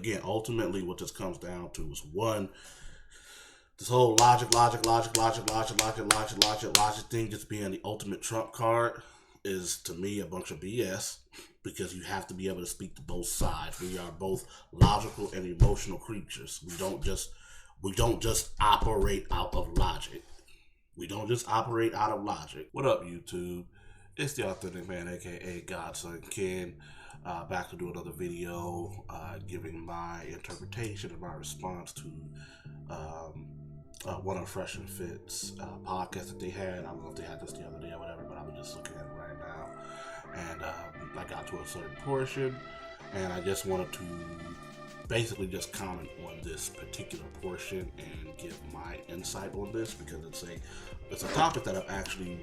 again, ultimately, what this comes down to is one, this whole logic thing just being the ultimate trump card is, to me, a bunch of BS, because you have to be able to speak to both sides. We are both logical and emotional creatures. We don't just operate out of logic. What up, YouTube? It's the Authentic Man, aka Godson Ken, back to do another video, giving my interpretation and my response to one of Fresh and Fit's podcasts that they had. I don't know if they had this the other day or whatever, but I'm just looking at it right now. And I got to a certain portion, and I just wanted to basically just comment on this particular portion and give my insight on this, because it's a topic that I've actually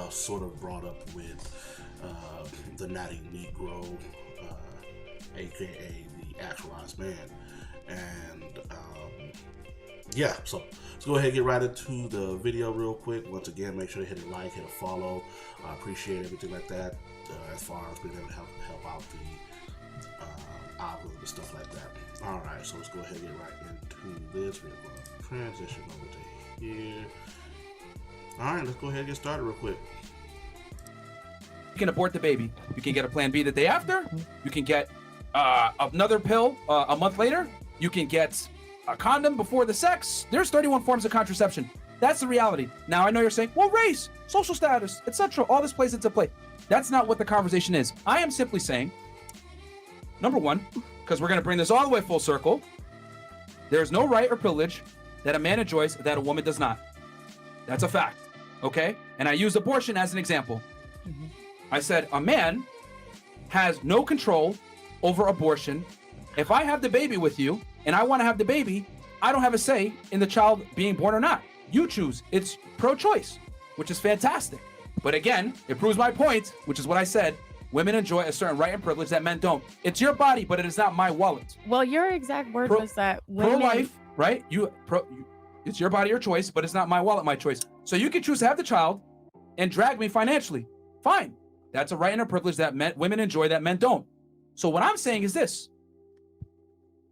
sort of brought up with the Natty Negro, aka the Actualized Man. And yeah, so let's go ahead and get right into the video real quick. Once again, make sure to hit a like, hit a follow. I appreciate everything like that, as far as being able to help out the algorithm and stuff like that. Alright, so let's go ahead and get right into this. We're going to transition over to here. Alright, let's go ahead and get started real quick. You can abort the baby. You can get a plan B the day after. You can get another pill a month later. You can get a condom before the sex. There's 31 forms of contraception. That's the reality. Now, I know you're saying, well, race, social status, etc. All this plays into play. That's not what the conversation is. I am simply saying, number one, because we're going to bring this all the way full circle, there's no right or privilege that a man enjoys that a woman does not. That's a fact, okay? And I used abortion as an example. I said a man has no control over abortion. If I have the baby with you and I want to have the baby, I don't have a say in the child being born or not. You choose. It's pro-choice, which is fantastic. But again, it proves my point, which is what I said. Women enjoy a certain right and privilege that men don't. It's your body, but it is not my wallet. Well, your exact word was that women... Pro-life, right? It's your body, your choice, but it's not my wallet, my choice. So you can choose to have the child and drag me financially. Fine. That's a right and a privilege that women enjoy that men don't. So what I'm saying is this.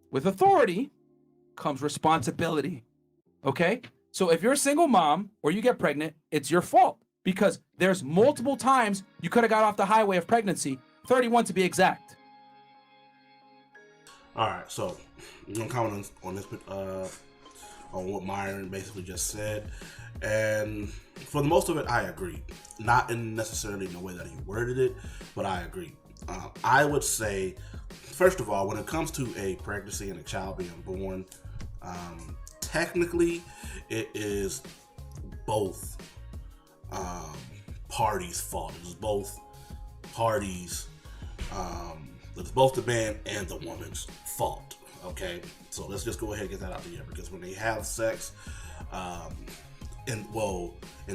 With authority comes responsibility. Okay? So if you're a single mom or you get pregnant, it's your fault, because there's multiple times you could have got off the highway of pregnancy, 31 to be exact. All right, so I'm gonna comment on this, on what Myron basically just said, and for the most of it, I agree. Not necessarily in the way that he worded it, but I agree. I would say, first of all, when it comes to a pregnancy and a child being born, technically, it is both parties' fault. It's both parties. It's both the man and the woman's fault. Okay, so let's just go ahead and get that out the air, because when they have sex, in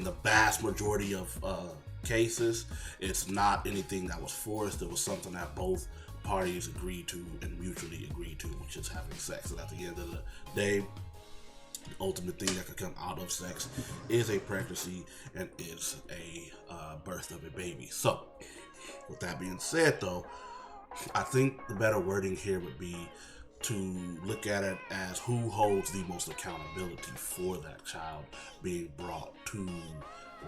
the vast majority of cases, it's not anything that was forced. It was something that both parties agreed to and mutually agreed to, which is having sex. And at the end of the day, the ultimate thing that could come out of sex is a pregnancy and is a birth of a baby. So, with that being said, though, I think the better wording here would be to look at it as who holds the most accountability for that child being brought to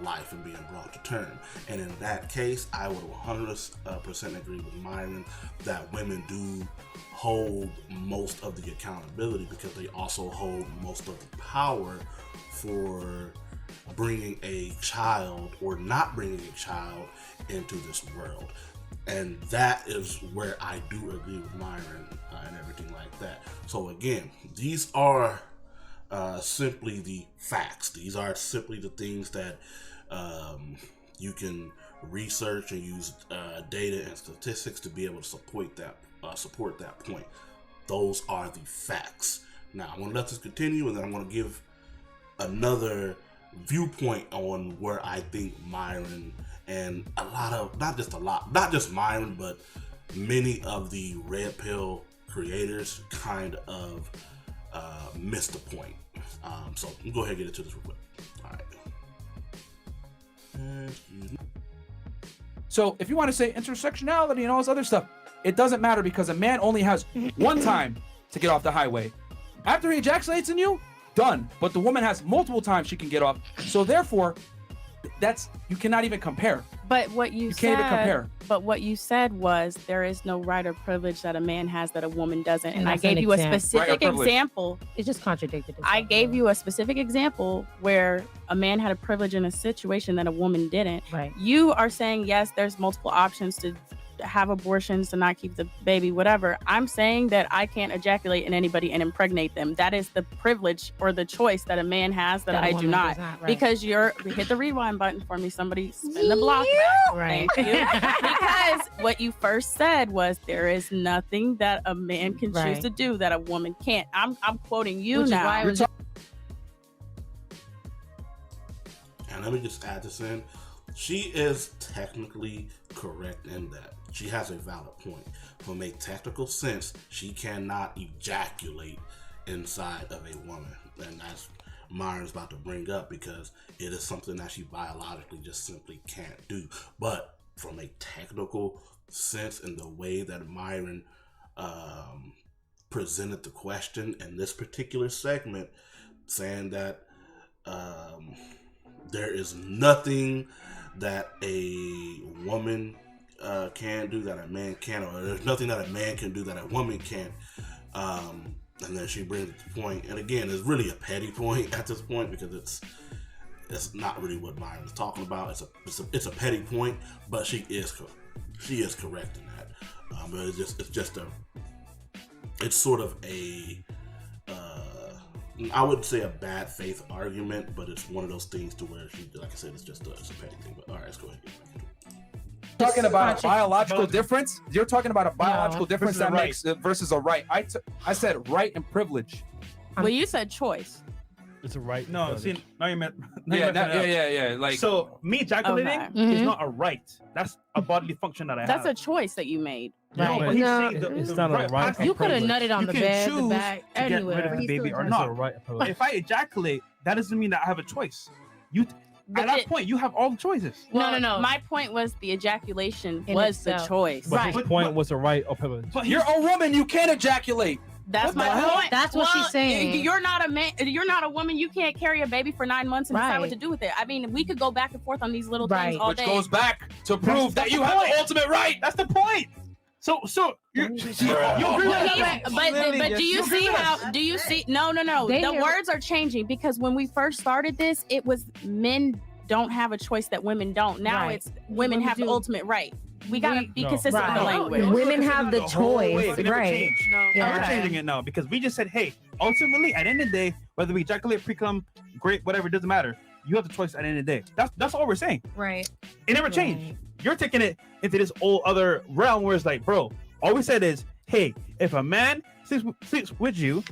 life and being brought to term. And in that case, I would 100% agree with Myron that women do hold most of the accountability, because they also hold most of the power for bringing a child or not bringing a child into this world. And that is where I do agree with Myron and everything like that. So again, these are simply the facts. These are simply the things that you can research and use data and statistics to be able to support that point. Those are the facts. Now, I'm going to let this continue, and then I'm going to give another viewpoint on where I think Myron and not just Myron, but many of the red pill creators kind of missed the point. So let me go ahead and get into this real quick. All right. Excuse me. So if you want to say intersectionality and all this other stuff, it doesn't matter, because a man only has one time to get off the highway. After he ejaculates in you, done. But the woman has multiple times she can get off. So therefore, you cannot even compare. But what you can't even compare. But what you said was there is no right or privilege that a man has that a woman doesn't. And I that's gave an you a example. specific Right or privilege. example. It just contradicted itself. I gave you a specific example where a man had a privilege in a situation that a woman didn't. Right. You are saying, yes, there's multiple options to have abortions, to not keep the baby, whatever. I'm saying that I can't ejaculate in anybody and impregnate them. That is the privilege or the choice that a man has that That a I do woman not. does not, right. Because hit the rewind button for me. Somebody spin the block back. Right. Thank you. Because what you first said was there is nothing that a man can choose Right. to do that a woman can't. I'm quoting you Which is now. why it was And let me just add this in. She is technically correct in that. She has a valid point. From a technical sense, she cannot ejaculate inside of a woman. And that's Myron's about to bring up, because it is something that she biologically just simply can't do. But from a technical sense, in the way that Myron presented the question in this particular segment, saying that there is nothing that a woman can do that a man can, or there's nothing that a man can do that a woman can't. And then she brings it to point, and again, it's really a petty point at this point, because it's not really what Myron is talking about. It's a petty point, but she is correct in that. But it's sort of a I wouldn't say a bad faith argument, but it's one of those things to where she, like I said, it's a petty thing. But all right, let's go ahead. Talking about a biological difference. You're talking about a biological difference versus that a right. makes versus a right. I said right and privilege. Well, you said choice. It's a right. No, see, now you meant. Yeah. Like, So me ejaculating Okay. is Mhm. not a right. That's a bodily function that I That's a have. choice that you made. No, Right. but he's No, saying the, it's the not a right past- or You could have privilege. nutted on You the can bed, the choose back, to get rid anywhere. of the baby or It's a not. right But privilege. if I ejaculate, that doesn't mean that I have a choice. But At that it- point, you have all the choices. Well, No. My point was the ejaculation In was the itself. choice. But Right. his point was a right or privilege. But you're a woman, you can't ejaculate. That's What my the hell? point. That's what she's saying. You're not a man. You're not a woman. You can't carry a baby for 9 months and decide what Right. to do with it. I mean, we could go back and forth on these little Right. things all Which day. goes back to prove that that's you the have point. the ultimate right. that's the point. So you agree with that? But do you see how? Do you see? No. They The hear- words are changing, because when we first started this, it was men don't have a choice that women don't. Now Right. it's women have the do. ultimate right. We gotta be No. consistent with the Right. language. Women have the whole way. choice, We never right. changed. No. Yeah. We're Okay. changing it now because we just said, hey, ultimately, at the end of the day, whether we ejaculate, pre-cum, great, whatever, it doesn't matter. You have the choice at the end of the day. That's all we're saying. Right. It never changed. You're taking it into this whole other realm where it's like, bro, all we said is, hey, if a man sleeps with you,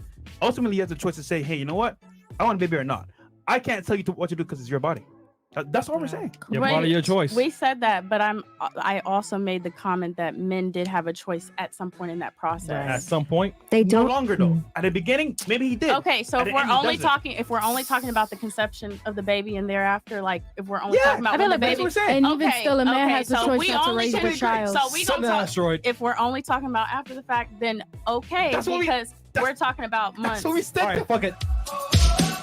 ultimately you have the choice to say, hey, you know what? I want a baby or not. I can't tell you what to do because it's your body. That's all we're saying. Your Right. body, your choice. We said that, but I also made the comment that men did have a choice at some point in that process. At some point, They No longer though. At the beginning, maybe he did. Okay, so At if the we're end, he only doesn't. talking about the conception of the baby and thereafter, like if we're only Yeah, talking about I feel when the like that's baby, what we're saying. And even still, a man has the so choice we not to only raise can a agree. child. So we don't Send an talk. asteroid. If we're only talking about after the fact, then okay, That's what we- because we're talking about months. That's what we all right, said. fuck it.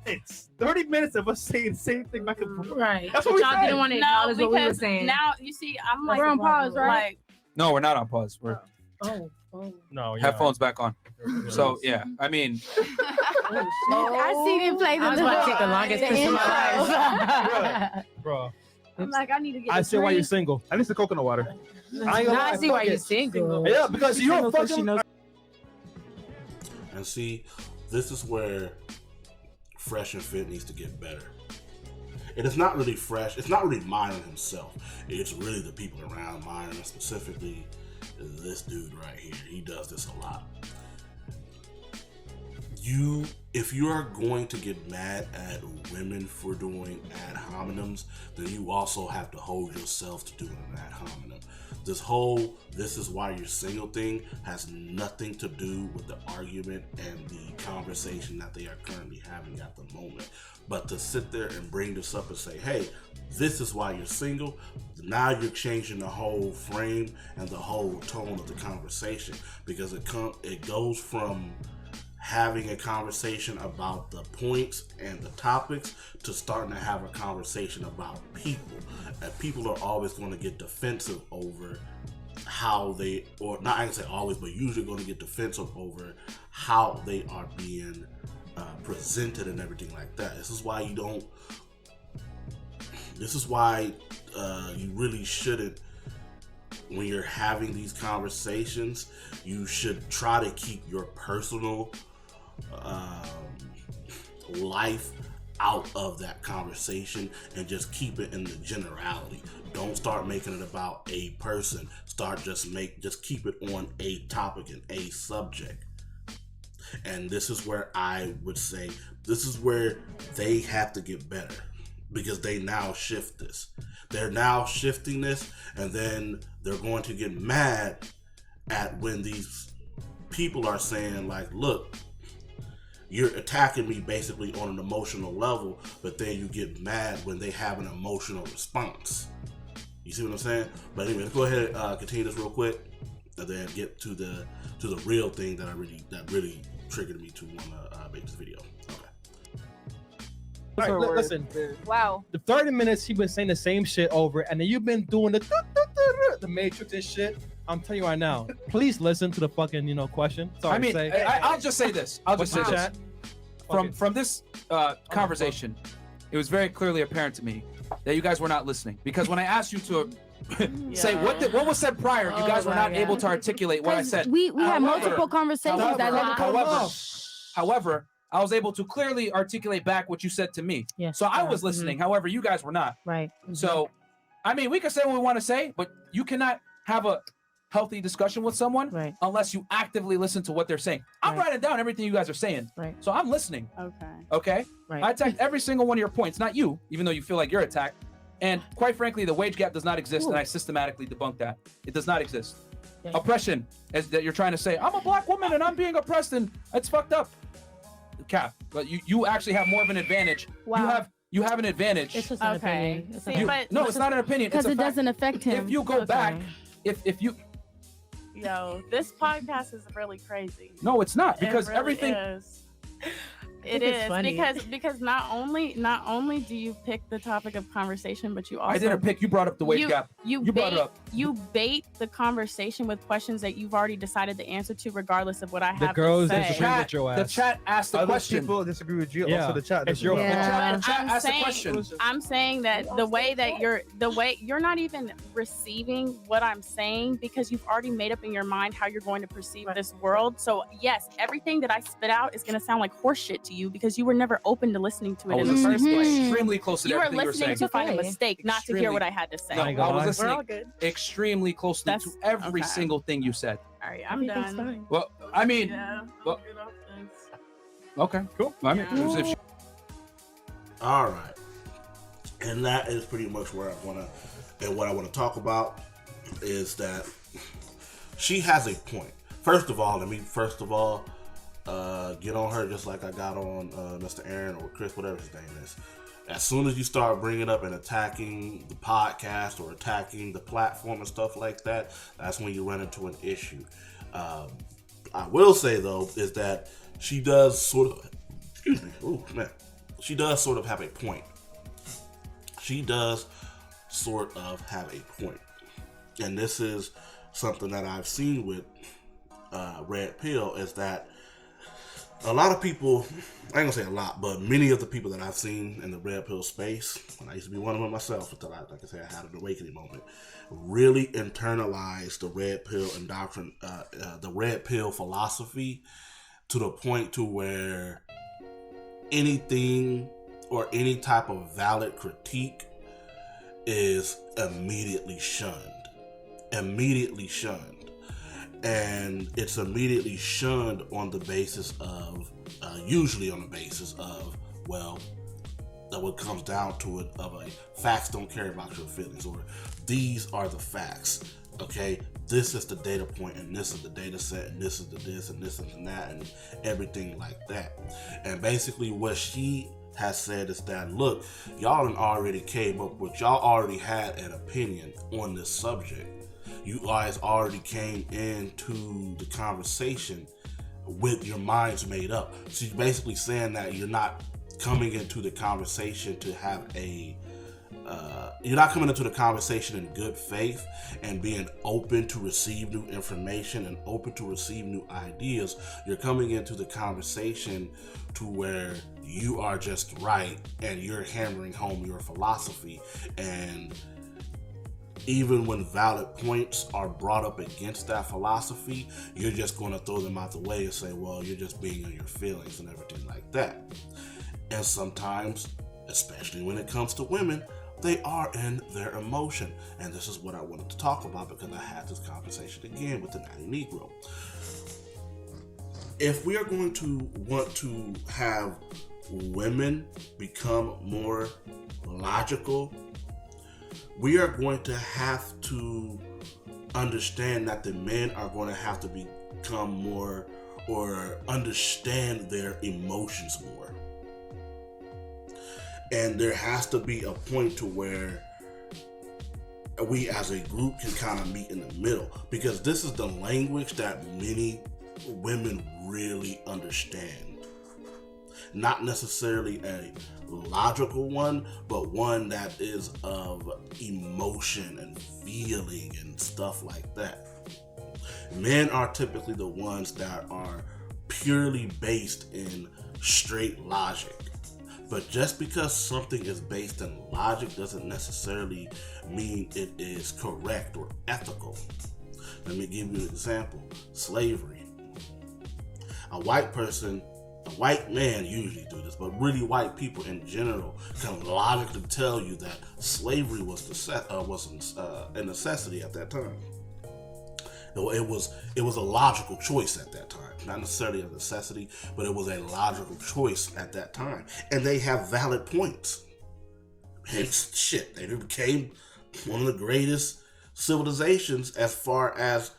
It's 30 minutes of us saying the same thing back and forth. Right. That's what we Y'all said. didn't want to No, acknowledge what we were because saying. now you see, I'm like We're on pause, right? Like, No, we're not on pause. We're Oh. No, yeah. headphones back on. So yeah, I mean, I see them play the I was about to take the longest piss of my intro. Bro, I'm like, I need to get. I a see why you're drink. single. I need some coconut water. I ain't Now gonna I lie, see why fuck you're it. single. Yeah, because She's you're single 'cause she fucking. knows- And see, this is where Fresh and Fit needs to get better. It is not really Fresh. It's not really Myron himself. It's really the people around Myron, and specifically this dude right here. He does this a lot. if you are going to get mad at women for doing ad hominems, then you also have to hold yourself to doing an ad hominem. This whole "this is why you're single" thing has nothing to do with the argument and the conversation that they are currently having at the moment. But to sit there and bring this up and say, hey, this is why you're single, now you're changing the whole frame and the whole tone of the conversation, because it goes from having a conversation about the points and the topics to starting to have a conversation about people. And people are always going to get defensive over how they, or not I can say always, but usually going to get defensive over how they are being presented and everything like that. This is why you really shouldn't, when you're having these conversations, you should try to keep your personal life out of that conversation and just keep it in the generality. Don't start making it about a person. Just keep it on a topic and a subject. And this is where I would say this is where they have to get better, because they now shift this. They're now shifting this, and then they're going to get mad at when these people are saying, like, look, you're attacking me basically on an emotional level, but then you get mad when they have an emotional response. You see what I'm saying? But anyway, let's go ahead and continue this real quick, and then get to the real thing that really triggered me to want to make this video. Okay. All right, listen. Wow. The 30 minutes he been saying the same shit over, and then you've been doing the Matrix and shit. I'm telling you right now. Please listen to the fucking question. Sorry I mean, to say. I'll just say this. What's the chat? From this conversation, it was very clearly apparent to me that you guys were not listening, because when I asked you to say what was said prior, you guys were not able to articulate what I said. We had multiple conversations that led to However, I was able to clearly articulate back what you said to me. Yeah. So I was listening. However, you guys were not. Right. So, I mean, we can say what we want to say, but you cannot have a healthy discussion with someone unless you actively listen to what they're saying. I'm writing down everything you guys are saying. Right. So I'm listening. Okay. I attacked every single one of your points, not you, even though you feel like you're attacked. And quite frankly, the wage gap does not exist, and I systematically debunked that. It does not exist. Yeah. Oppression, as that you're trying to say, I'm a black woman and I'm being oppressed, and it's fucked up. Cap, but you actually have more of an advantage. Wow. You have an advantage. It's just an opinion. No, it's not an opinion. Because it doesn't affect him. If you go back, if you... Yo, this podcast is really crazy. No, it's not, because it really everything... is. It is funny. because not only do you pick the topic of conversation, but you also I didn't pick. You brought up the wage gap. You brought it up. You bait the conversation with questions that you've already decided the answer to, regardless of what I have The girls to say. disagree with your ass. The chat asked the Other question. people disagree with you. Yeah. Also, the chat. It's your fault. Yeah. The chat asked the question. I'm saying that the way you're not even receiving what I'm saying, because you've already made up in your mind how you're going to perceive this world. So yes, everything that I spit out is going to sound like horseshit to you, because you were never open to listening to it I in was the first place. extremely close to You were everything you were listening saying. to find a mistake, not to hear what I had to say. No, I was We're all listening good. extremely closely to every single thing you said. All right, I'm done. Well, I mean, Yeah, well, get off this. okay, cool. I mean, if she- All right, and that is pretty much where I want to, and what I want to talk about is that she has a point. First of all, get on her just like I got on Mr. Aaron or Chris, whatever his name is. As soon as you start bringing up and attacking the podcast or attacking the platform and stuff like that, that's when you run into an issue. I will say, though, is that she does sort of, she does sort of have a point. She does sort of have a point. And this is something that I've seen with Red Pill, is that a lot of people, I ain't gonna say a lot, but many of the people that I've seen in the Red Pill space, and I used to be one of them myself until I had an awakening moment, really internalized the Red Pill indoctrination, the Red Pill philosophy, to the point to where anything or any type of valid critique is immediately shunned. and it's immediately shunned on the basis of, usually on the basis of, well, that what comes down to it of a facts don't care about your feelings, or these are the facts. Okay, this is the data point, and this is the data set, and this is the this, and this and that, and everything like that. And basically, what she has said is that, look, y'all already came up with, y'all already had an opinion on this subject. You guys already came into the conversation with your minds made up. She's basically saying that you're not coming into the conversation to have you're not coming into the conversation in good faith and being open to receive new information and open to receive new ideas. You're coming into the conversation to where you are just right and you're hammering home your philosophy. And even when valid points are brought up against that philosophy, you're just going to throw them out the way and say, well, you're just being in your feelings and everything like that. And sometimes, especially when it comes to women, they are in their emotion. And this is what I wanted to talk about because I had this conversation again with the Natty Negro. If we are going to want to have women become more logical, we are going to have to understand that the men are going to have to become more, or understand their emotions more. And there has to be a point to where we as a group can kind of meet in the middle, because this is the language that many women really understand. Not necessarily a logical one, but one that is of emotion and feeling and stuff like that. Men are typically the ones that are purely based in straight logic. But just because something is based in logic doesn't necessarily mean it is correct or ethical. Let me give you an example. Slavery. A white man usually do this, but really white people in general can logically tell you that slavery was a necessity at that time. It was a logical choice at that time. Not necessarily a necessity, but it was a logical choice at that time. And they have valid points. Hence, shit, they became one of the greatest civilizations as far as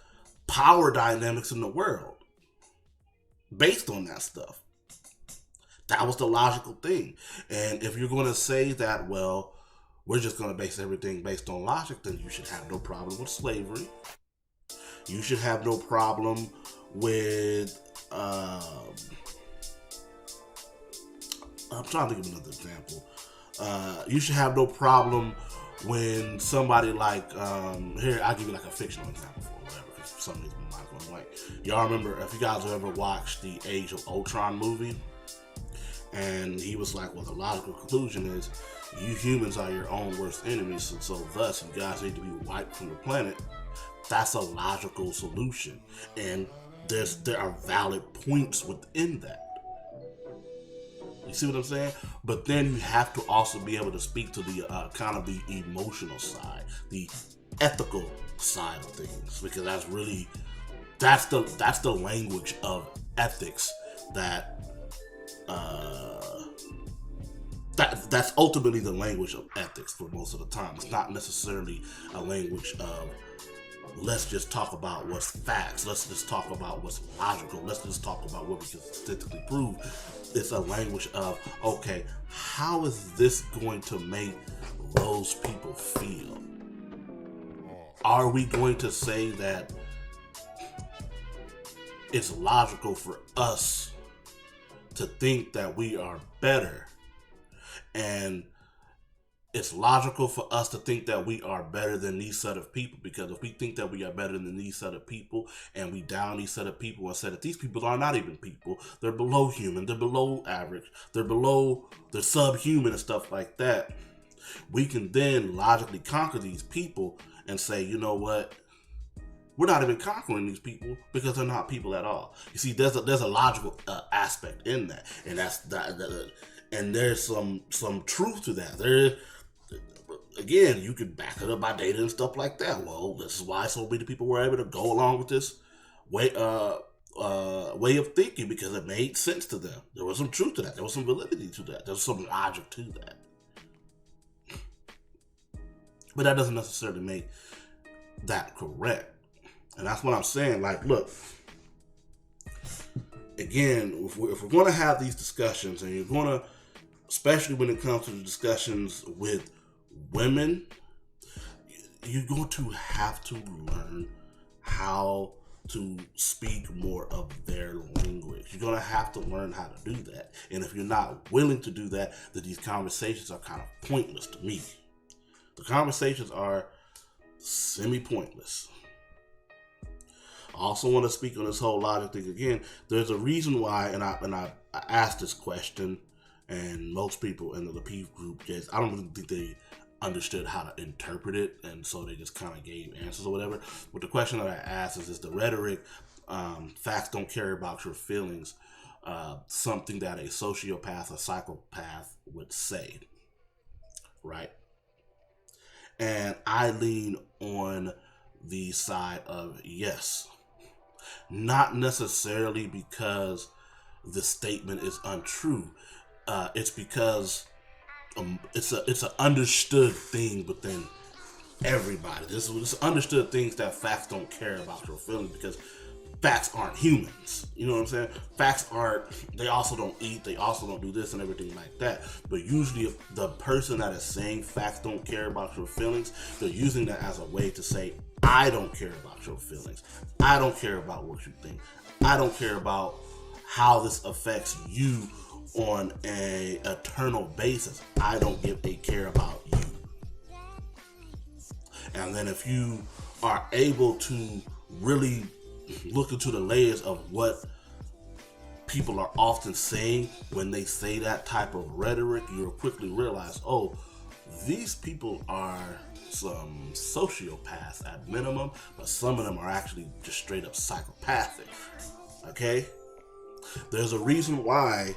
power dynamics in the world. Based on that stuff. That was the logical thing. And if you're going to say that, well, we're just going to base everything based on logic, then you should have no problem with slavery. You should have no problem with, I'm trying to give another example. You should have no problem when somebody like, here, I'll give you like a fictional example for whatever, because for some reason my mind's going blank. Y'all remember, if you guys have ever watched the Age of Ultron movie, and he was like, well, the logical conclusion is you humans are your own worst enemies, and so thus you guys need to be wiped from the planet. That's a logical solution, and there are valid points within that. You see what I'm saying? But then you have to also be able to speak to the kind of the emotional side, the ethical side of things, because that's the language of ethics that's ultimately the language of ethics for most of the time. It's not necessarily a language of let's just talk about what's facts, let's just talk about what's logical, let's just talk about what we can statistically prove. It's a language of, okay, how is this going to make those people feel? Are we going to say that it's logical for us to think that we are better, and it's logical for us to think that we are better than these set of people? Because if we think that we are better than these set of people, and we down these set of people and say that these people are not even people, they're below human, they're below average, they're subhuman and stuff like that, we can then logically conquer these people and say, you know what, we're not even conquering these people because they're not people at all. You see, there's a logical aspect in that, and and there's some truth to that. Again, you can back it up by data and stuff like that. Well, this is why so many people were able to go along with this way of thinking because it made sense to them. There was some truth to that. There was some validity to that. There was some logic to that. But that doesn't necessarily make that correct. And that's what I'm saying. Like, look, again, if we're going to have these discussions, and you're going to, especially when it comes to the discussions with women, you're going to have to learn how to speak more of their language. You're going to have to learn how to do that. And if you're not willing to do that, then these conversations are kind of pointless to me. The conversations are semi-pointless. I also want to speak on this whole logic thing again. There's a reason why, and I asked this question, and most people in the Lapeef group I don't really think they understood how to interpret it, and so they just kind of gave answers or whatever. But the question that I asked is the rhetoric, facts don't care about your feelings, something that a sociopath or psychopath would say, right? And I lean on the side of yes. Not necessarily because the statement is untrue. It's because it's an understood thing within everybody. This is understood things that facts don't care about your feelings because facts aren't humans. You know what I'm saying? Facts aren't, they also don't eat, they also don't do this and everything like that. But usually if the person that is saying facts don't care about your feelings, they're using that as a way to say, I don't care about your feelings. I don't care about what you think. I don't care about how this affects you on a eternal basis. I don't give a care about you. And then if you are able to really look into the layers of what people are often saying when they say that type of rhetoric, you'll quickly realize, oh, these people are some sociopaths at minimum, but some of them are actually just straight up psychopathic. Okay? There's a reason why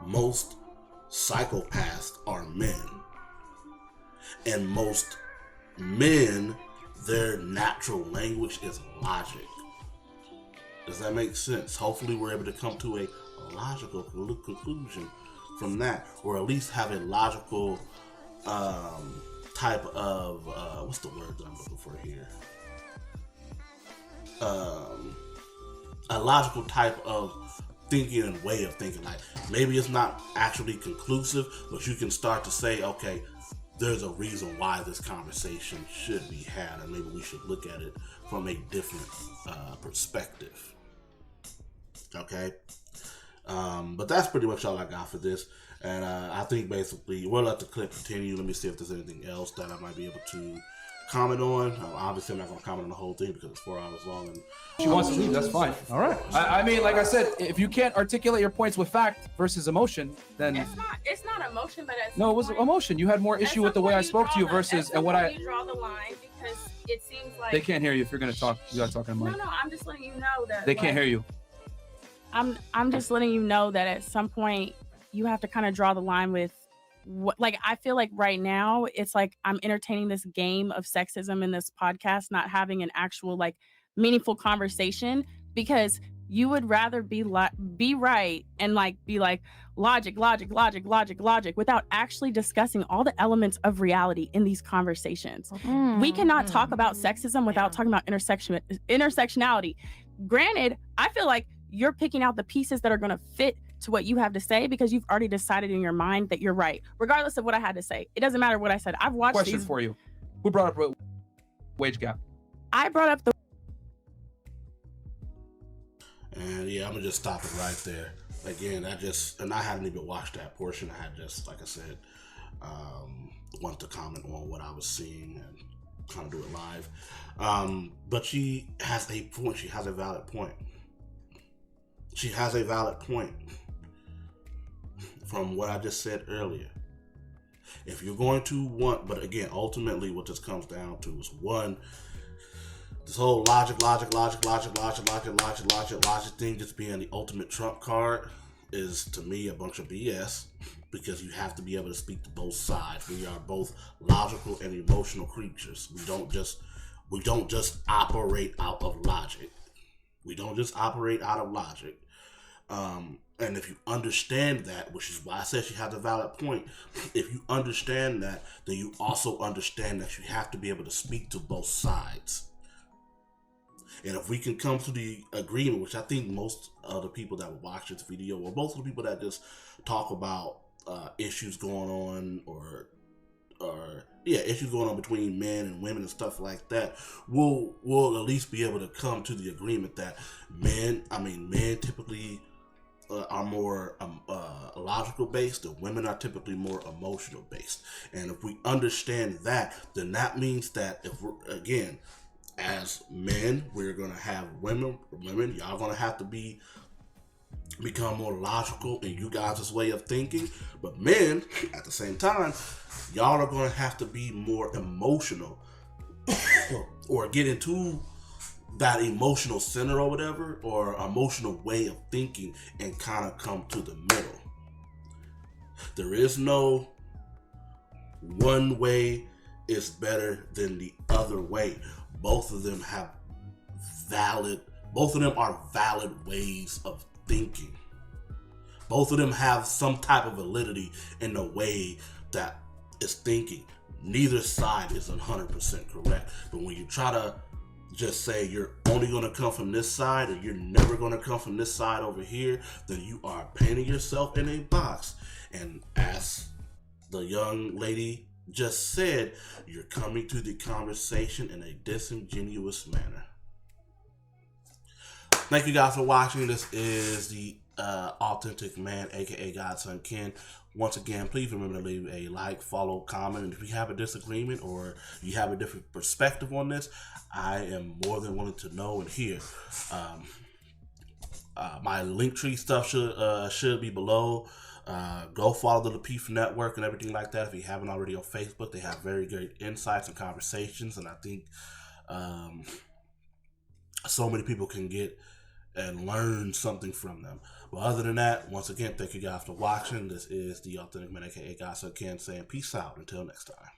most psychopaths are men. And most men, their natural language is logic. Does that make sense? Hopefully we're able to come to a logical conclusion from that, or at least have a logical type of what's the word that I'm looking for here? A logical type of thinking and way of thinking. Like maybe it's not actually conclusive, but you can start to say, okay, there's a reason why this conversation should be had, and maybe we should look at it from a different perspective. Okay, but that's pretty much all I got for this. And I think basically we'll let the clip continue. Let me see if there's anything else that I might be able to comment on. Obviously, I'm not going to comment on the whole thing because it's 4 hours long. And she wants to leave, that's fine. All right. I mean, like I said, if you can't articulate your points with fact versus emotion, then It's not emotion, but no, it was emotion. You had more issue with the way I spoke to you versus and what you draw the line because it seems like they can't hear you if you're going to talk. You got to talk in the mic. No, I'm just letting you know that They can't hear you. I'm just letting you know that at some point you have to kind of draw the line with what, like, I feel like right now it's like I'm entertaining this game of sexism in this podcast, not having an actual like meaningful conversation, because you would rather be right and like be like logic without actually discussing all the elements of reality in these conversations. We cannot talk about sexism without talking about intersectionality. Granted, I feel like you're picking out the pieces that are going to fit to what you have to say because you've already decided in your mind that you're right, regardless of what I had to say. It doesn't matter what I said. I've watched Question for you. Who brought up wage gap? I brought up the... And yeah, I'm going to just stop it right there. Again, I hadn't even watched that portion. I had just, like I said, wanted to comment on what I was seeing and kind of do it live. But she has a point. She has a valid point. She has a valid point from what I just said earlier. If you're going to want, but again, ultimately what this comes down to is one, this whole logic thing just being the ultimate trump card is to me a bunch of BS, because you have to be able to speak to both sides. We are both logical and emotional creatures. We don't just we don't just operate out of logic. And if you understand that, which is why I said she has a valid point, if you understand that, then you also understand that you have to be able to speak to both sides. And if we can come to the agreement, which I think most of the people that will watch this video, or most of the people that just talk about issues going on, issues going on between men and women and stuff like that, we'll at least be able to come to the agreement that men typically are more logical based, and women are typically more emotional based. And if we understand that, then that means that if we're, again, as men, we're gonna have women, y'all gonna have to become more logical in you guys' way of thinking. But men, at the same time, y'all are gonna have to be more emotional or get into that emotional center or whatever, or emotional way of thinking, and kind of come to the middle. There is no one way is better than the other way. Both of them are valid ways of thinking. Both of them have some type of validity in the way that is thinking. Neither side is 100% correct. But when you try to just say you're only going to come from this side, or you're never going to come from this side over here, then you are painting yourself in a box. And as the young lady just said, you're coming to the conversation in a disingenuous manner. Thank you guys for watching. This is the Authentic Man, aka Godson Ken. Once again, please remember to leave a like, follow, comment, and if you have a disagreement or you have a different perspective on this, I am more than willing to know and hear. My Linktree stuff should be below. Go follow the Lapeef Network and everything like that. If you haven't already on Facebook, they have very great insights and conversations, and I think so many people can get and learn something from them. But other than that, once again, thank you guys for watching. This is the Authentic Man, aka Godson Ken, saying peace out until next time.